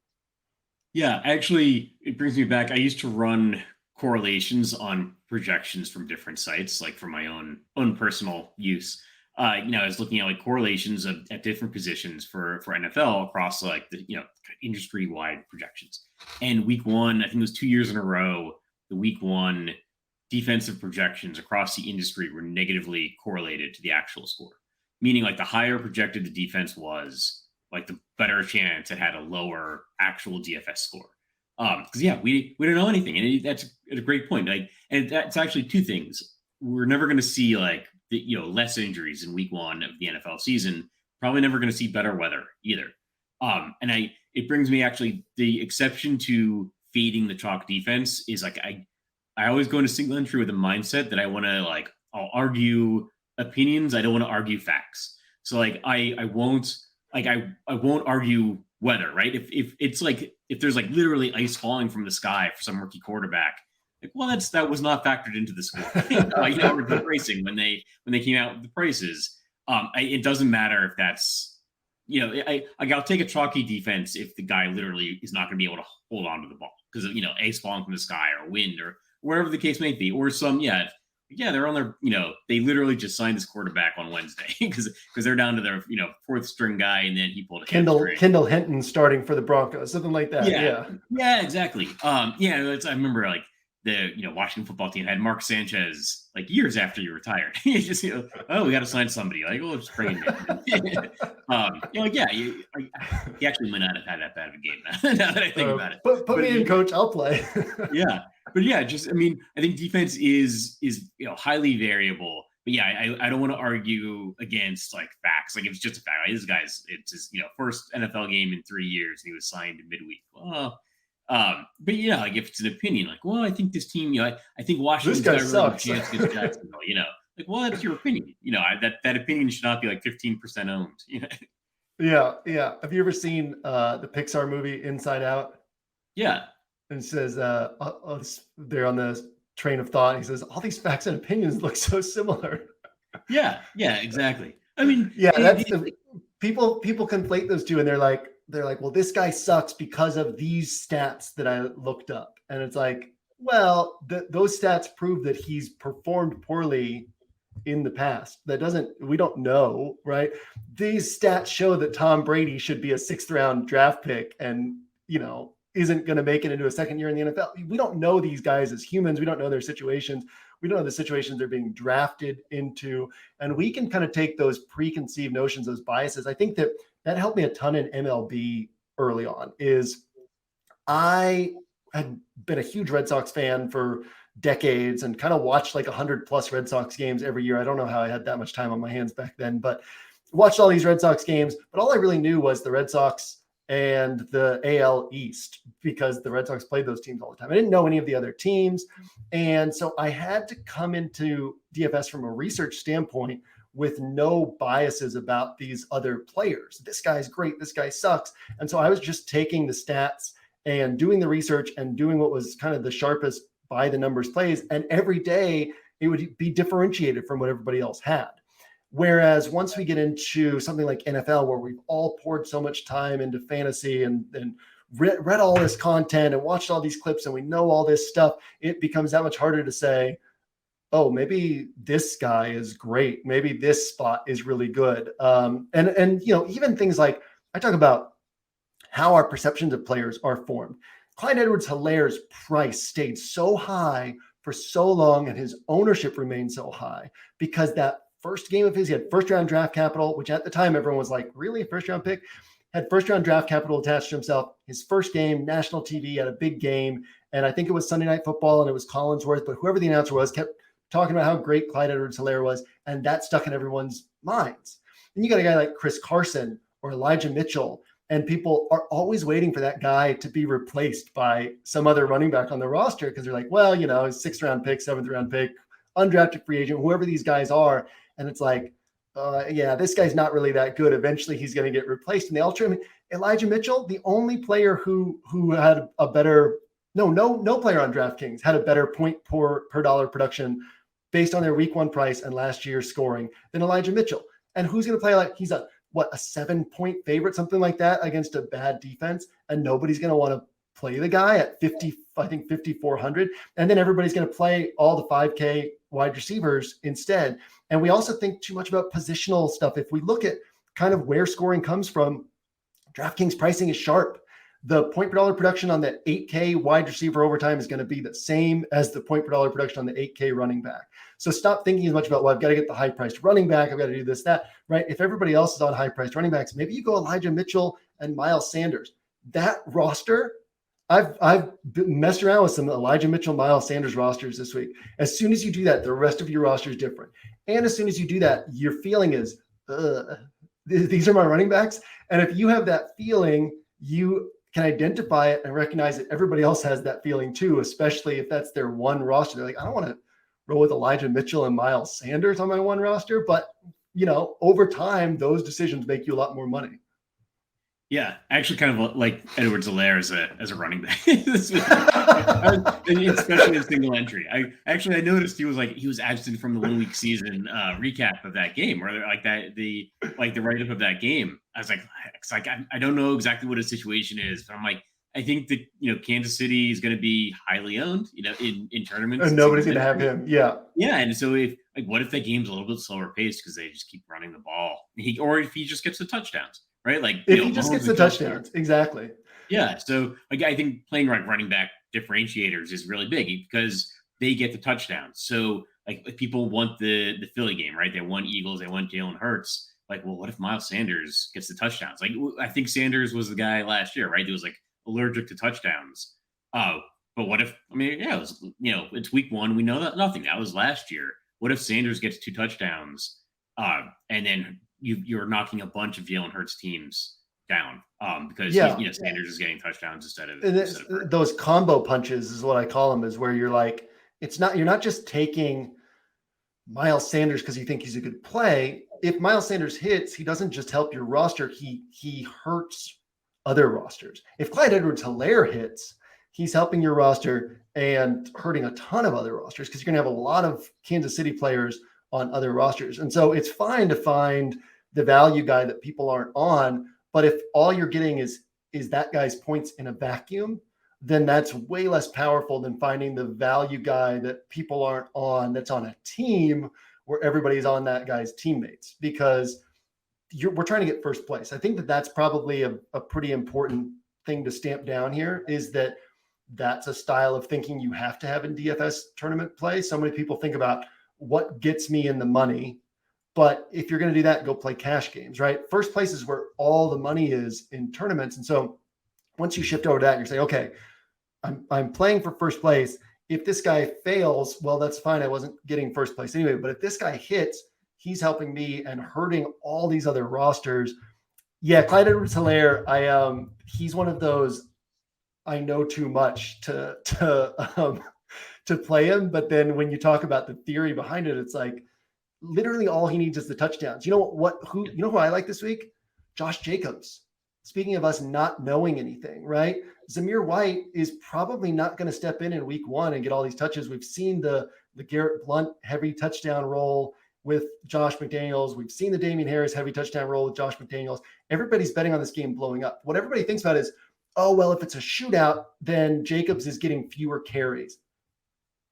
Yeah, actually, it brings me back. I used to run correlations on projections from different sites, like for my own personal use. I was looking at like correlations at different positions for NFL across like the industry wide projections. And week one, I think it was 2 years in a row, the week one defensive projections across the industry were negatively correlated to the actual score, meaning like the higher projected the defense was, like the better chance it had a lower actual DFS score. Because we don't know anything, and that's a great point. Like, and that's actually two things. We're never going to see like less injuries in week one of the NFL season. Probably never going to see better weather either. And it brings me actually the exception to fading the chalk defense is like I always go into single entry with a mindset that I want to I'll argue opinions. I don't want to argue facts. So like I won't argue weather, right? If it's like if there's like literally ice falling from the sky for some rookie quarterback, like, well, that was not factored into the score. The pricing when they came out with the prices. It doesn't matter if that's I'll take a chalky defense if the guy literally is not going to be able to hold on to the ball because of, ace falling from the sky or wind or wherever the case may be, or they're on their, they literally just signed this quarterback on Wednesday because they're down to their, fourth string guy, and then he pulled a Kendall Hinton starting for the Broncos, something like that. Yeah, exactly. I remember like the Washington football team had Mark Sanchez like years after he retired. He just we got to sign somebody. Like, we'll just bring him in. He actually might not have had that bad of a game now that I think about it. Put me in, coach. I'll play. Yeah. But I think defense is highly variable. But I don't want to argue against like facts. Like, if it's just a fact, like, this guy's, it's his first NFL game in 3 years, and he was signed midweek. Well, but like, if it's an opinion, like, well, I think this team, I think Washington's got a really good chance against Jacksonville. Like, well, that's your opinion. That opinion should not be like 15% owned. Yeah. Have you ever seen the Pixar movie Inside Out? Yeah. And it says they're on the train of thought. He says all these facts and opinions look so similar. Yeah, exactly. I mean, people conflate those two, and they're like, well, this guy sucks because of these stats that I looked up, and it's like, well, those stats prove that he's performed poorly in the past. We don't know, right? These stats show that Tom Brady should be a 6th round draft pick, and isn't going to make it into a second year in the NFL. We don't know these guys as humans. We don't know their situations. We don't know the situations they're being drafted into. And we can kind of take those preconceived notions, those biases. I think that helped me a ton in MLB early on. I had been a huge Red Sox fan for decades and kind of watched like 100+ Red Sox games every year. I don't know how I had that much time on my hands back then, but watched all these Red Sox games. But all I really knew was the Red Sox and the AL East, because the Red Sox played those teams all the time. I didn't know any of the other teams. And so I had to come into DFS from a research standpoint with no biases about these other players. This guy's great. This guy sucks. And so I was just taking the stats and doing the research and doing what was kind of the sharpest by the numbers plays. And every day it would be differentiated from what everybody else had. Whereas once we get into something like NFL, where we've all poured so much time into fantasy and read all this content and watched all these clips, and we know all this stuff, it becomes that much harder to say, oh, maybe this guy is great. Maybe this spot is really good. And even things like, I talk about how our perceptions of players are formed. Clyde Edwards-Hilaire's price stayed so high for so long, and his ownership remained so high because that first game of his, he had first round draft capital, which at the time everyone was like, really, a first round pick? Had first round draft capital attached to himself. His first game, national TV, had a big game. And I think it was Sunday Night Football, and it was Collinsworth, but whoever the announcer was kept talking about how great Clyde Edwards-Hilaire was. And that stuck in everyone's minds. And you got a guy like Chris Carson or Elijah Mitchell, and people are always waiting for that guy to be replaced by some other running back on the roster, because they're like, well, he's 6th round pick, 7th round pick, undrafted free agent, whoever these guys are. And it's like, this guy's not really that good. Eventually he's going to get replaced. And they all trim Elijah Mitchell, the only player who had a better, no player on DraftKings had a better point per dollar production based on their week 1 price and last year's scoring than Elijah Mitchell. And who's going to play like, he's a 7-point favorite, something like that, against a bad defense. And nobody's going to want to play the guy at 5,400. And then everybody's going to play all the 5K wide receivers instead. And we also think too much about positional stuff. If we look at kind of where scoring comes from, DraftKings pricing is sharp. The point per dollar production on the 8K wide receiver overtime is going to be the same as the point per dollar production on the 8K running back. So stop thinking as much about, well, I've got to get the high priced running back, I've got to do this, that, right? If everybody else is on high priced running backs, maybe you go Elijah Mitchell and Miles Sanders. That roster, I've messed around with some Elijah Mitchell, Miles Sanders rosters this week. As soon as you do that, the rest of your roster is different. And as soon as you do that, your feeling is, these are my running backs. And if you have that feeling, you can identify it and recognize that everybody else has that feeling too, especially if that's their one roster. They're like, I don't want to roll with Elijah Mitchell and Miles Sanders on my one roster. But, over time, those decisions make you a lot more money. Yeah, actually, kind of like Edwards-Helaire as a running back, especially in single entry. I noticed he was absent from the 1 week season recap of that game, or like the write up of that game. I was like, I don't know exactly what his situation is, but I'm like, I think that Kansas City is going to be highly owned, in tournaments. And And nobody's single going to have entry. him. Yeah. Yeah, and so what if that game's a little bit slower paced because they just keep running the ball, or if he just gets the touchdowns, right? Like If he just Mahomes gets and the Kelsey. touchdowns. Exactly. Yeah, so like I think playing like running back differentiators is really big because they get the touchdowns. So like if people want the Philly game, right? They want Eagles, they want Jalen Hurts. Like, well, what if Miles Sanders gets the touchdowns? Like I think Sanders was the guy last year, right? He was like allergic to touchdowns. Oh, but what if? I mean, yeah, it was, it's week 1. We know that nothing. That was last year. What if Sanders gets 2 touchdowns, and then you're knocking a bunch of Jalen Hurts teams down because Sanders is getting touchdowns instead of those combo punches is what I call them, is where you're like, you're not just taking Miles Sanders because you think he's a good play. If Miles Sanders hits, he doesn't just help your roster, he hurts other rosters. If Clyde Edwards-Helaire hits, he's helping your roster and hurting a ton of other rosters because you're going to have a lot of Kansas City players on other rosters. And so it's fine to find the value guy that people aren't on, but if all you're getting is that guy's points in a vacuum, then that's way less powerful than finding the value guy that people aren't on, that's on a team where everybody's on that guy's teammates, because we're trying to get first place. I think that's probably a pretty important thing to stamp down here, is that that's a style of thinking you have to have in DFS tournament play. So many people think about what gets me in the money. But if you're going to do that, go play cash games, right? First place is where all the money is in tournaments. And so once you shift over to that, you're saying, okay, I'm playing for first place. If this guy fails, well, that's fine. I wasn't getting first place anyway. But if this guy hits, he's helping me and hurting all these other rosters. Yeah, Clyde Edwards-Helaire, he's one of those, I know too much to play him. But then when you talk about the theory behind it, it's like literally all he needs is the touchdowns. You know who I like this week? Josh Jacobs. Speaking of us not knowing anything, right? Zamir White is probably not going to step in week 1 and get all these touches. We've seen the Garrett Blount heavy touchdown roll with Josh McDaniels. We've seen the Damian Harris heavy touchdown roll with Josh McDaniels. Everybody's betting on this game blowing up. What everybody thinks about is, oh, well, if it's a shootout, then Jacobs is getting fewer carries.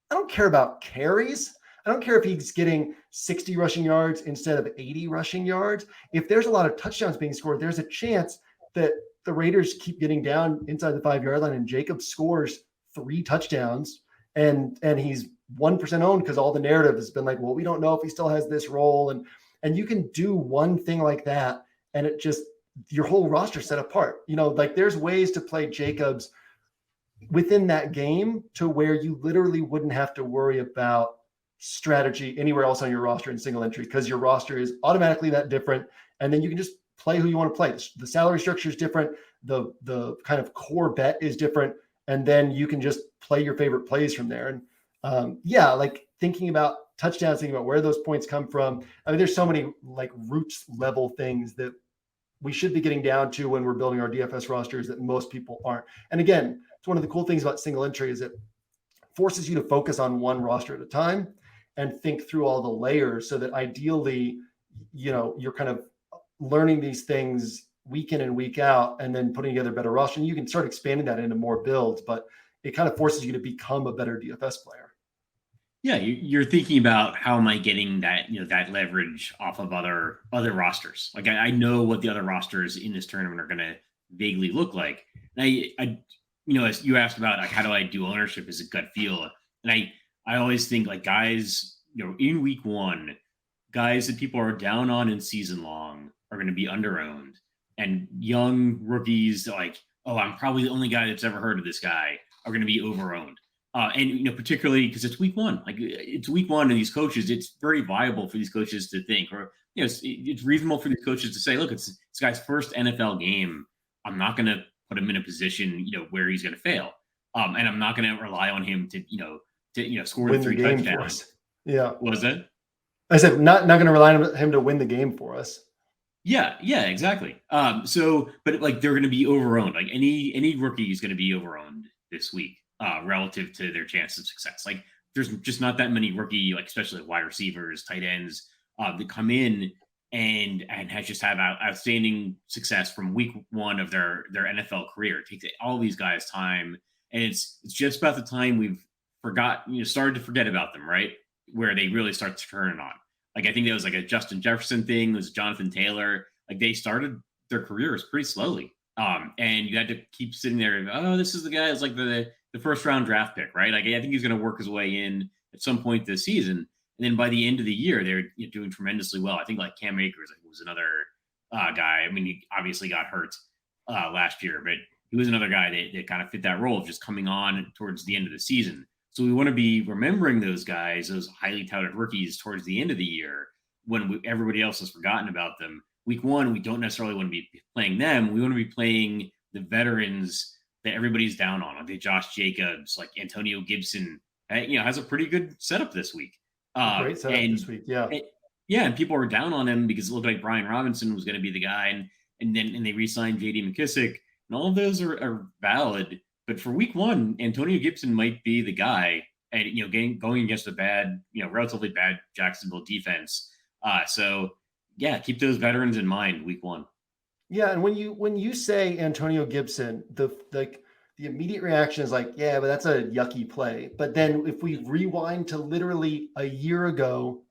I don't care about carries. I don't care if he's getting 60 rushing yards instead of 80 rushing yards. If there's a lot of touchdowns being scored, there's a chance that the Raiders keep getting down inside the 5-yard line and Jacobs scores 3 touchdowns and he's 1% owned because all the narrative has been like, well, we don't know if he still has this role. And you can do one thing like that and it just, your whole roster set apart. Like there's ways to play Jacobs within that game to where you literally wouldn't have to worry about strategy anywhere else on your roster in single entry, because your roster is automatically that different. And then you can just play who you want to play. The salary structure is different. The kind of core bet is different. And then you can just play your favorite plays from there. And like thinking about touchdowns, thinking about where those points come from. I mean, there's so many like roots level things that we should be getting down to when we're building our DFS rosters that most people aren't. And again, it's one of the cool things about single entry is it forces you to focus on one roster at a time and think through all the layers so that ideally, you're kind of learning these things week in and week out and then putting together a better roster. And you can start expanding that into more builds, but it kind of forces you to become a better DFS player. Yeah, you're thinking about how am I getting that that leverage off of other rosters. Like I know what the other rosters in this tournament are going to vaguely look like. And I as you asked about like how do I do ownership as a gut feel, and I always think like guys in week 1, guys that people are down on in season long are going to be underowned, and young rookies like, oh, I'm probably the only guy that's ever heard of this guy, are going to be overowned. And particularly because it's week 1, like it's week 1, and these coaches, it's very viable for these coaches to think, or it's reasonable for these coaches to say, look, it's this guy's first NFL game. I'm not going to put him in a position where he's going to fail, and I'm not going to rely on him to score win the 3 touchdowns. Yeah, what was that? I said not going to rely on him to win the game for us. Yeah, exactly. But like they're going to be overowned. Like any rookie is going to be overowned this week, relative to their chance of success. Like there's just not that many rookie, like especially wide receivers, tight ends, that come in and has just had outstanding success from week one of their NFL career. It takes all these guys time, and it's just about the time we've started to forget about them, right? Where they really start to turn it on. Like I think that was like a Justin Jefferson thing. It was Jonathan Taylor. Like they started their careers pretty slowly. And you had to keep sitting there and, oh, this is the guy that's like the first round draft pick, right? Like I think he's going to work his way in at some point this season. And then by the end of the year, they're doing tremendously well. I think like Cam Akers was another guy. I mean, he obviously got hurt last year, but he was another guy that kind of fit that role of just coming on towards the end of the season. So we want to be remembering those guys, those highly touted rookies, towards the end of the year when everybody else has forgotten about them. Week one, we don't necessarily want to be playing them. We want to be playing the veterans that everybody's down on, like the Josh Jacobs, like Antonio Gibson. Has a pretty good setup this week. Great setup this week, yeah. And people were down on him because it looked like Brian Robinson was going to be the guy, and they re-signed J.D. McKissick, and all of those are valid. But for week one, Antonio Gibson might be the guy, and going against a bad, relatively bad Jacksonville defense. So yeah, keep those veterans in mind week one. Yeah, and when you say Antonio Gibson, the immediate reaction is like, yeah, but that's a yucky play. But then if we rewind to literally a year ago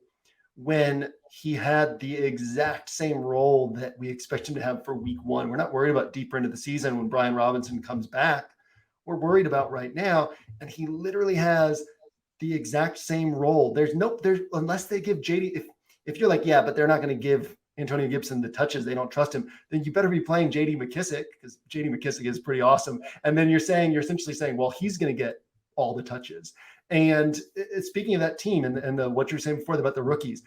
when he had the exact same role that we expect him to have for week one, we're not worried about deeper into the season when Brian Robinson comes back. We're worried about right now. And he literally has the exact same role. There's unless they give JD, if you're like, yeah, but they're not going to give Antonio Gibson the touches, they don't trust him, then you better be playing JD McKissick, because JD McKissick is pretty awesome. And then you're essentially saying, well, he's going to get all the touches. And speaking of that team and what you're saying before about the rookies,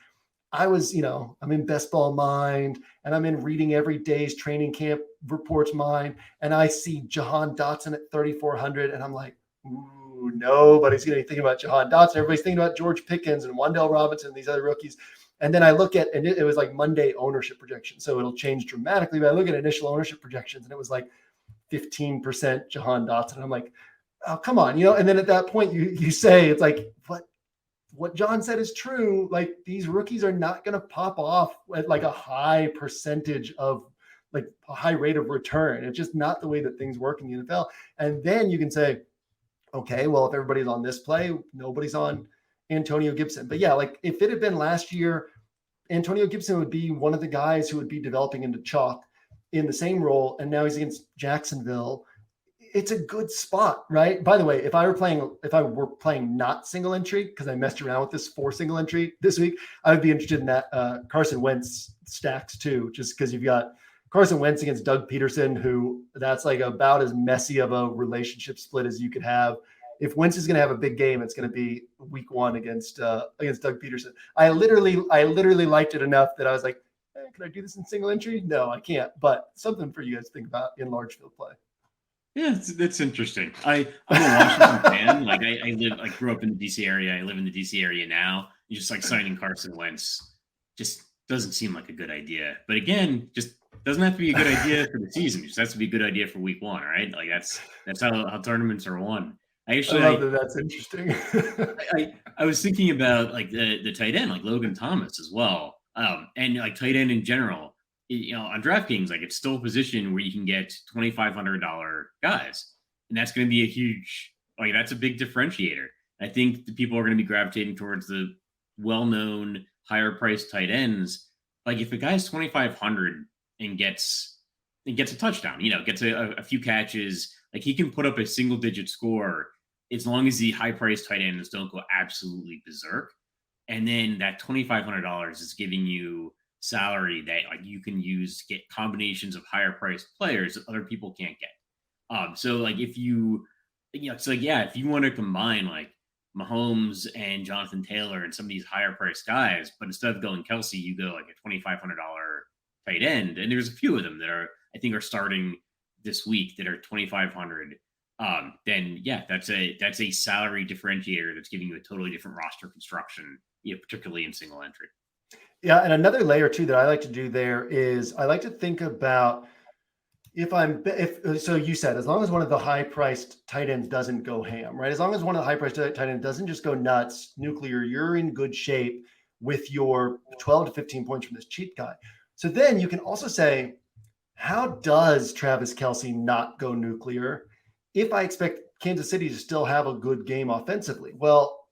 I was, I'm in Best Ball Mind and I'm in reading every day's training camp reports mind. And I see Jahan Dotson at 3,400. And I'm like, ooh, nobody's going to be thinking about Jahan Dotson. Everybody's thinking about George Pickens and Wan'Dale Robinson and these other rookies. And then I look at, and it was like Monday ownership projection. So it'll change dramatically. But I look at initial ownership projections and it was like 15% Jahan Dotson. I'm like, oh, come on. And then at that point you say, it's like, what John said is true. Like these rookies are not going to pop off at like a high percentage of like a high rate of return. It's just not the way that things work in the NFL. And then you can say, okay, well, if everybody's on this play, nobody's on Antonio Gibson. But yeah, like if it had been last year, Antonio Gibson would be one of the guys who would be developing into chalk in the same role. And now he's against Jacksonville. It's a good spot, right? By the way, if I were playing not single entry, because I messed around with this 4 single entry this week, I would be interested in that Carson Wentz stacks too, just because you've got Carson Wentz against Doug Peterson, who that's like about as messy of a relationship split as you could have. If Wentz is going to have a big game, it's going to be week one against Doug Peterson. I literally liked it enough that I was like, can I do this in single entry? No, I can't. But something for you guys to think about in large field play. Yeah, that's interesting. I'm a Washington fan. Like I grew up in the DC area. I live in the DC area now. Just like signing Carson Wentz just doesn't seem like a good idea. But again, just doesn't have to be a good idea for the season. It just has to be a good idea for week one, right? Like that's how tournaments are won. I love that. That's interesting. I was thinking about like the tight end, like Logan Thomas as well, and like tight end in general. On DraftKings, like it's still a position where you can get $2,500 guys, and that's going to be a huge, like that's a big differentiator. I think the people are going to be gravitating towards the well-known, higher-priced tight ends. Like if a guy's 2,500 and gets a touchdown, gets a few catches, like he can put up a single-digit score as long as the high-priced tight ends don't go absolutely berserk. And then that $2,500 is giving you salary that like you can use to get combinations of higher priced players that other people can't get. So like if you it's like, yeah, if you want to combine like Mahomes and Jonathan Taylor and some of these higher priced guys, but instead of going Kelsey, you go like a $2,500 tight end. And there's a few of them that I think are starting this week that are 2,500. Then yeah, that's a salary differentiator that's giving you a totally different roster construction, particularly in single entry. Yeah, and another layer too that I like to do there is I like to think about if so you said as long as one of the high priced tight ends doesn't go ham, right? As long as one of the high priced tight ends doesn't just go nuts, nuclear, you're in good shape with your 12 to 15 points from this cheap guy. So then you can also say, how does Travis Kelce not go nuclear if I expect Kansas City to still have a good game offensively? Well,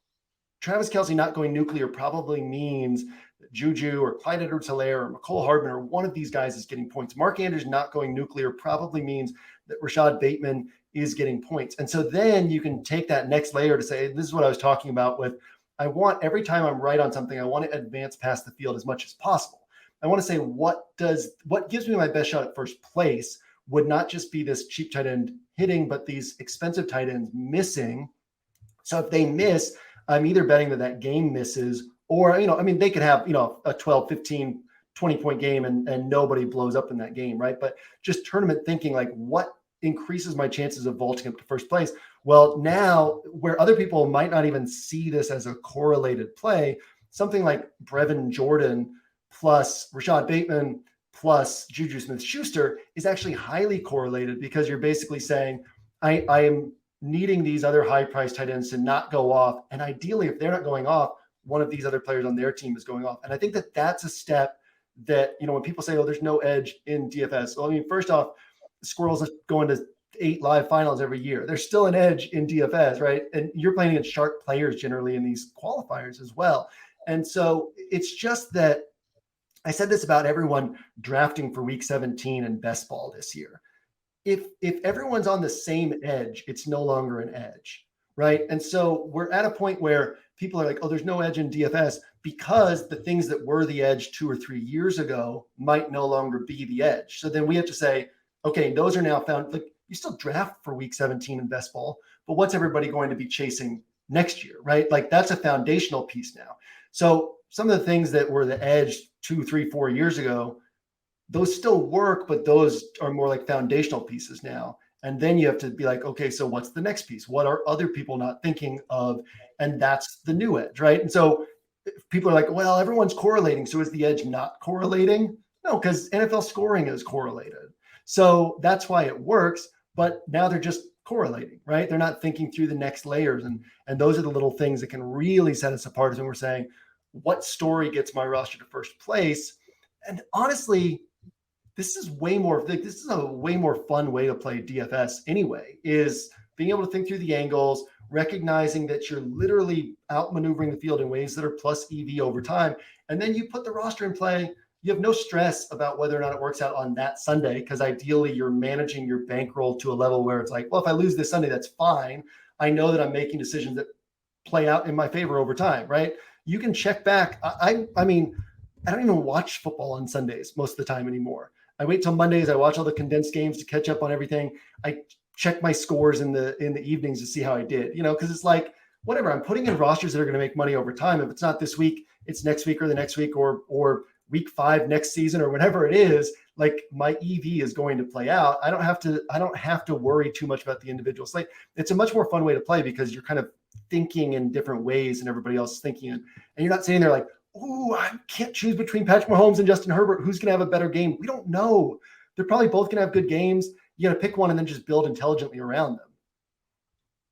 Travis Kelce not going nuclear probably means that Juju or Clyde Edwards-Helaire or McCole Hardman or one of these guys is getting points. Mark Andrews not going nuclear probably means that Rashad Bateman is getting points. And so then you can take that next layer to say, this is what I was talking about with, I want every time I'm right on something, I want to advance past the field as much as possible. I want to say, what gives me my best shot at first place would not just be this cheap tight end hitting, but these expensive tight ends missing. So if they miss, I'm either betting that game misses, or, they could have, a 12, 15, 20 point game and nobody blows up in that game, right? But just tournament thinking, like, what increases my chances of vaulting up to first place? Well, now where other people might not even see this as a correlated play, something like Brevin Jordan plus Rashad Bateman plus Juju Smith-Schuster is actually highly correlated, because you're basically saying, I am needing these other high-priced tight ends to not go off. And ideally, if they're not going off, one of these other players on their team is going off. And I think that that's a step that, when people say, oh, there's no edge in DFS. Well, first off, the Squirrels are going to 8 live finals every year. There's still an edge in DFS, right? And you're playing against sharp players generally in these qualifiers as well. And so it's just that I said this about everyone drafting for week 17 in best ball this year. If everyone's on the same edge, it's no longer an edge, right? And so we're at a point where people are like, oh, there's no edge in DFS, because the things that were the edge 2 or 3 years ago might no longer be the edge. So then we have to say, okay, those are now found. Like, you still draft for week 17 in best ball, but what's everybody going to be chasing next year, right? Like, that's a foundational piece now. So some of the things that were the edge 2, 3, 4 years ago, those still work, but those are more like foundational pieces now. And then you have to be like, okay, so what's the next piece? What are other people not thinking of? And that's the new edge, right? And so if people are like, well, everyone's correlating, so is the edge not correlating? No, because NFL scoring is correlated. So that's why it works, but now they're just correlating, right? They're not thinking through the next layers. And those are the little things that can really set us apart, is when we're saying, what story gets my roster to first place? And honestly, this is a way more fun way to play DFS anyway, is being able to think through the angles, recognizing that you're literally outmaneuvering the field in ways that are plus EV over time. And then you put the roster in play. You have no stress about whether or not it works out on that Sunday, because ideally you're managing your bankroll to a level where it's like, well, if I lose this Sunday, that's fine. I know that I'm making decisions that play out in my favor over time, right? You can check back. I mean, I don't even watch football on Sundays most of the time anymore. I wait till Mondays. I watch all the condensed games to catch up on everything. I check my scores in the evenings to see how I did, because it's like, whatever, I'm putting in rosters that are going to make money over time. If it's not this week, it's next week or the next week or week 5 next season or whenever it is. Like, my EV is going to play out. I don't have to worry too much about the individual slate. It's a much more fun way to play, because you're kind of thinking in different ways than everybody else is thinking. And you're not sitting there like, ooh, I can't choose between Patrick Mahomes and Justin Herbert. Who's going to have a better game? We don't know. They're probably both going to have good games. You got to pick one and then just build intelligently around them.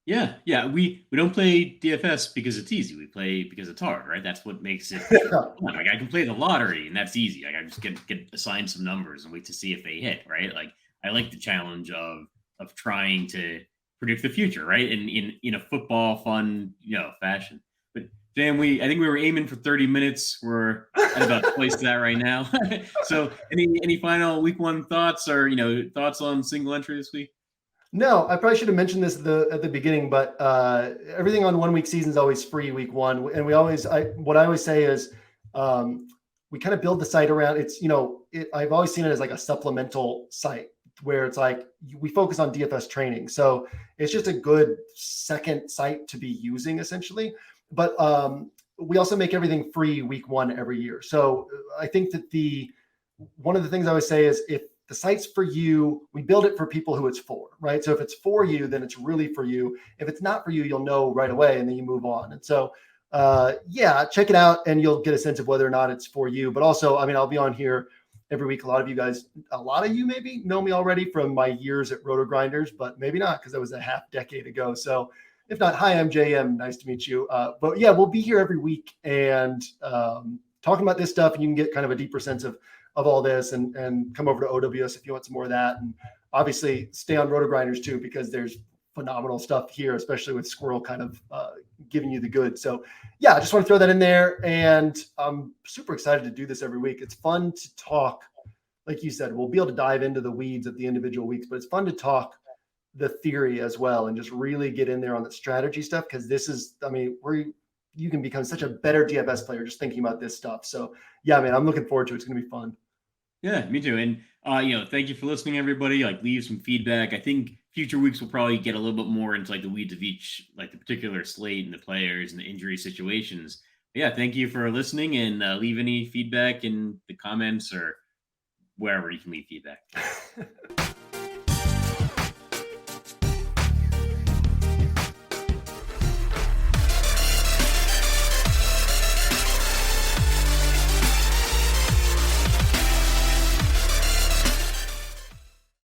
Yeah. We don't play DFS because it's easy. We play because it's hard, right? That's what makes it fun. Like, I can play the lottery, and that's easy. Like, I just get assigned some numbers and wait to see if they hit, right? Like, I like the challenge of trying to predict the future, right? In a football fun, fashion. But Dan, I think we were aiming for 30 minutes. We're at about twice that right now. So any final week 1 thoughts, or thoughts on single entry this week? No, I probably should have mentioned this at the beginning, but everything on 1 week season is always free week 1. And what I always say is, we kind of build the site around it's, I've always seen it as like a supplemental site, where it's like we focus on DFS training. So it's just a good second site to be using, essentially. But we also make everything free week 1 every year. So I think that one of the things I always say is, if the site's for you, we build it for people who it's for, right? So if it's for you, then it's really for you. If it's not for you, you'll know right away, and then you move on. And so yeah, check it out and you'll get a sense of whether or not it's for you. But also, I mean, I'll be on here every week. A lot of you maybe know me already from my years at RotoGrinders, but maybe not because that was a half decade ago. So if not, hi, I'm JM. Nice to meet you. But yeah, we'll be here every week and talking about this stuff, and you can get kind of a deeper sense of all this, and come over to OWS if you want some more of that. And obviously stay on RotoGrinders too, because there's phenomenal stuff here, especially with Squirrel kind of giving you the goods. So yeah, I just want to throw that in there. And I'm super excited to do this every week. It's fun to talk. Like you said, we'll be able to dive into the weeds of the individual weeks, but it's fun to talk the theory as well and just really get in there on the strategy stuff. Cause this is, I mean, where you can become such a better DFS player just thinking about this stuff. So yeah, man, I'm looking forward to it. It's going to be fun. Yeah, me too. And thank you for listening, everybody. Like, leave some feedback. I think future weeks will probably get a little bit more into like the weeds of each, like the particular slate and the players and the injury situations. But yeah, thank you for listening, and leave any feedback in the comments or wherever you can leave feedback.